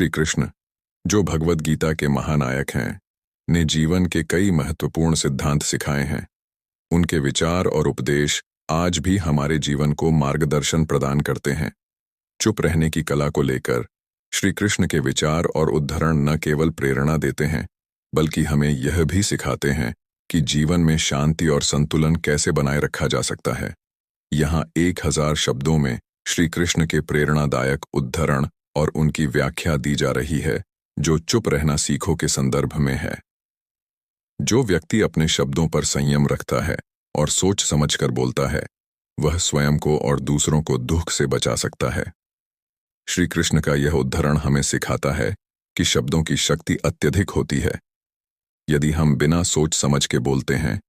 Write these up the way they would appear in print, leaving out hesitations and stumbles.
श्री कृष्ण, जो भगवद गीता के महानायक हैं, ने जीवन के कई महत्वपूर्ण सिद्धांत सिखाए हैं। उनके विचार और उपदेश आज भी हमारे जीवन को मार्गदर्शन प्रदान करते हैं। चुप रहने की कला को लेकर श्री कृष्ण के विचार और उद्धरण न केवल प्रेरणा देते हैं, बल्कि हमें यह भी सिखाते हैं कि जीवन में शांति और संतुलन कैसे बनाए रखा जा सकता है। यहाँ 1000 शब्दों में श्री कृष्ण के प्रेरणादायक उद्धरण और उनकी व्याख्या दी जा रही है, जो चुप रहना सीखो के संदर्भ में है। जो व्यक्ति अपने शब्दों पर संयम रखता है और सोच समझकर बोलता है, वह स्वयं को और दूसरों को दुख से बचा सकता है। श्री कृष्ण का यह उद्धरण हमें सिखाता है कि शब्दों की शक्ति अत्यधिक होती है। यदि हम बिना सोच समझ के बोलते हैं,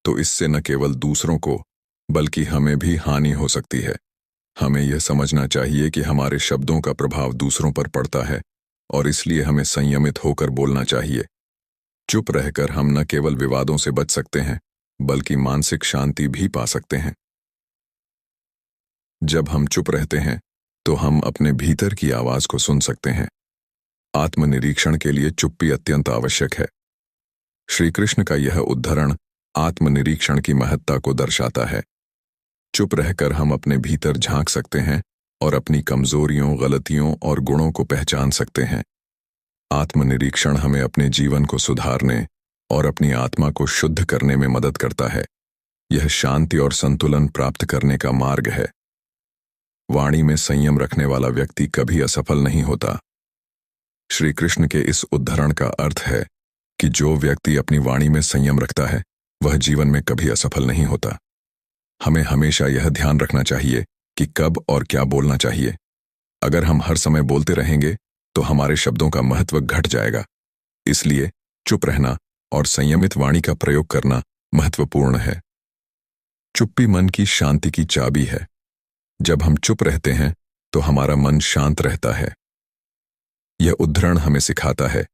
तो इससे न केवल दूसरों को बल्कि हमें भी हानि हो सकती है। हमें यह समझना चाहिए कि हमारे शब्दों का प्रभाव दूसरों पर पड़ता है और इसलिए हमें संयमित होकर बोलना चाहिए। चुप रहकर हम न केवल विवादों से बच सकते हैं, बल्कि मानसिक शांति भी पा सकते हैं। जब हम चुप रहते हैं, तो हम अपने भीतर की आवाज को सुन सकते हैं। आत्मनिरीक्षण के लिए चुप्पी अत्यंत आवश्यक है। श्री कृष्ण का यह उद्धरण आत्मनिरीक्षण की महत्ता को दर्शाता है। चुप रहकर हम अपने भीतर झांक सकते हैं और अपनी कमजोरियों, गलतियों और गुणों को पहचान सकते हैं। आत्मनिरीक्षण हमें अपने जीवन को सुधारने और अपनी आत्मा को शुद्ध करने में मदद करता है। यह शांति और संतुलन प्राप्त करने का मार्ग है। वाणी में संयम रखने वाला व्यक्ति कभी असफल नहीं होता। श्री कृष्ण के इस उद्धरण का अर्थ है कि जो व्यक्ति अपनी वाणी में संयम रखता है, वह जीवन में कभी असफल नहीं होता। हमें हमेशा यह ध्यान रखना चाहिए कि कब और क्या बोलना चाहिए। अगर हम हर समय बोलते रहेंगे, तो हमारे शब्दों का महत्व घट जाएगा। इसलिए चुप रहना और संयमित वाणी का प्रयोग करना महत्वपूर्ण है। चुप्पी मन की शांति की चाबी है। जब हम चुप रहते हैं, तो हमारा मन शांत रहता है। यह उद्धरण हमें सिखाता है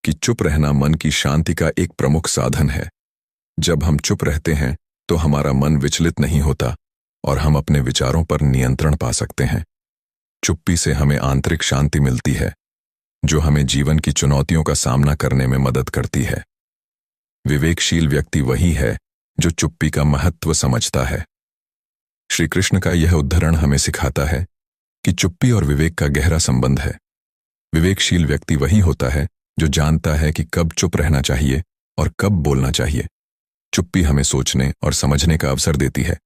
कि चुप रहना मन की शांति का एक प्रमुख साधन है। जब हम चुप रहते हैं, तो हमारा मन विचलित नहीं होता और हम अपने विचारों पर नियंत्रण पा सकते हैं। चुप्पी से हमें आंतरिक शांति मिलती है, जो हमें जीवन की चुनौतियों का सामना करने में मदद करती है। विवेकशील व्यक्ति वही है जो चुप्पी का महत्व समझता है। श्री कृष्ण का यह उद्धरण हमें सिखाता है कि चुप्पी और विवेक का गहरा संबंध है। विवेकशील व्यक्ति वही होता है जो जानता है कि कब चुप रहना चाहिए और कब बोलना चाहिए। चुप्पी हमें सोचने और समझने का अवसर देती है,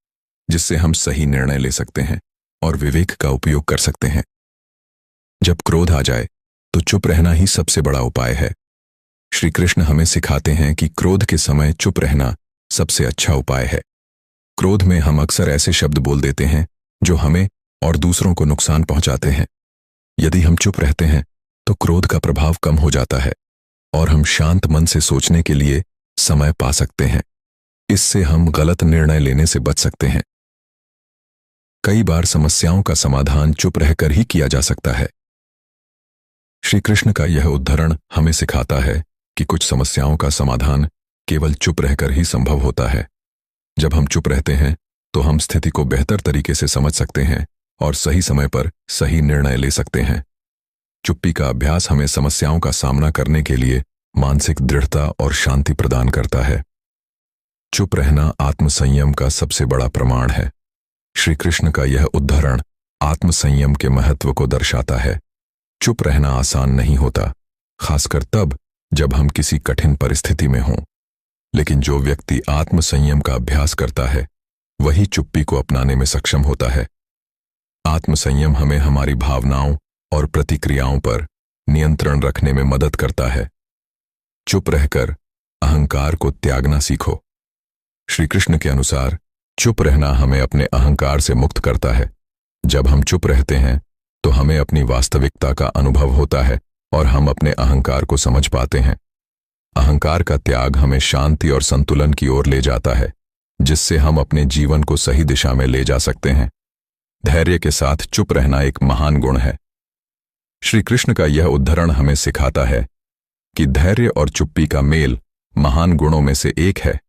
जिससे हम सही निर्णय ले सकते हैं और विवेक का उपयोग कर सकते हैं। जब क्रोध आ जाए, तो चुप रहना ही सबसे बड़ा उपाय है। श्री कृष्ण हमें सिखाते हैं कि क्रोध के समय चुप रहना सबसे अच्छा उपाय है। क्रोध में हम अक्सर ऐसे शब्द बोल देते हैं जो हमें और दूसरों को नुकसान पहुंचाते हैं। यदि हम चुप रहते हैं, तो क्रोध का प्रभाव कम हो जाता है और हम शांत मन से सोचने के लिए समय पा सकते हैं। इससे हम गलत निर्णय लेने से बच सकते हैं। कई बार समस्याओं का समाधान चुप रहकर ही किया जा सकता है। श्री कृष्ण का यह उद्धरण हमें सिखाता है कि कुछ समस्याओं का समाधान केवल चुप रहकर ही संभव होता है। जब हम चुप रहते हैं, तो हम स्थिति को बेहतर तरीके से समझ सकते हैं और सही समय पर सही निर्णय ले सकते हैं। चुप्पी का अभ्यास हमें समस्याओं का सामना करने के लिए मानसिक दृढ़ता और शांति प्रदान करता है। चुप रहना आत्मसंयम का सबसे बड़ा प्रमाण है। श्री कृष्ण का यह उद्धरण आत्मसंयम के महत्व को दर्शाता है। चुप रहना आसान नहीं होता, खासकर तब जब हम किसी कठिन परिस्थिति में हों। लेकिन जो व्यक्ति आत्मसंयम का अभ्यास करता है, वही चुप्पी को अपनाने में सक्षम होता है। आत्मसंयम हमें हमारी भावनाओं और प्रतिक्रियाओं पर नियंत्रण रखने में मदद करता है। चुप रहकर अहंकार को त्यागना सीखो। श्री कृष्ण के अनुसार चुप रहना हमें अपने अहंकार से मुक्त करता है। जब हम चुप रहते हैं, तो हमें अपनी वास्तविकता का अनुभव होता है और हम अपने अहंकार को समझ पाते हैं। अहंकार का त्याग हमें शांति और संतुलन की ओर ले जाता है, जिससे हम अपने जीवन को सही दिशा में ले जा सकते हैं। धैर्य के साथ चुप रहना एक महान गुण है। श्री कृष्ण का यह उद्धरण हमें सिखाता है कि धैर्य और चुप्पी का मेल महान गुणों में से एक है।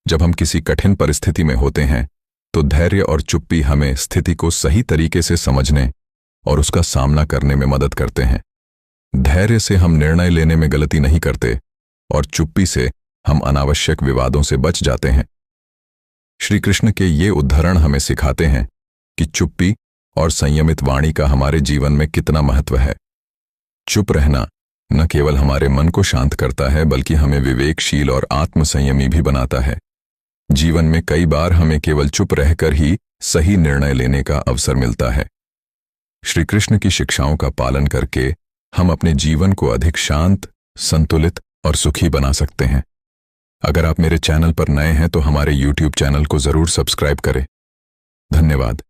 जब हम किसी कठिन परिस्थिति में होते हैं, तो धैर्य और चुप्पी हमें स्थिति को सही तरीके से समझने और उसका सामना करने में मदद करते हैं। धैर्य से हम निर्णय लेने में गलती नहीं करते और चुप्पी से हम अनावश्यक विवादों से बच जाते हैं। श्री कृष्ण के ये उद्धरण हमें सिखाते हैं कि चुप्पी और संयमित वाणी का हमारे जीवन में कितना महत्व है। चुप रहना न केवल हमारे मन को शांत करता है बल्कि हमें विवेकशील और आत्मसंयमी भी बनाता है। जीवन में कई बार हमें केवल चुप रहकर ही सही निर्णय लेने का अवसर मिलता है। श्री कृष्ण की शिक्षाओं का पालन करके हम अपने जीवन को अधिक शांत, संतुलित और सुखी बना सकते हैं। अगर आप मेरे चैनल पर नए हैं तो हमारे YouTube चैनल को जरूर सब्सक्राइब करें। धन्यवाद।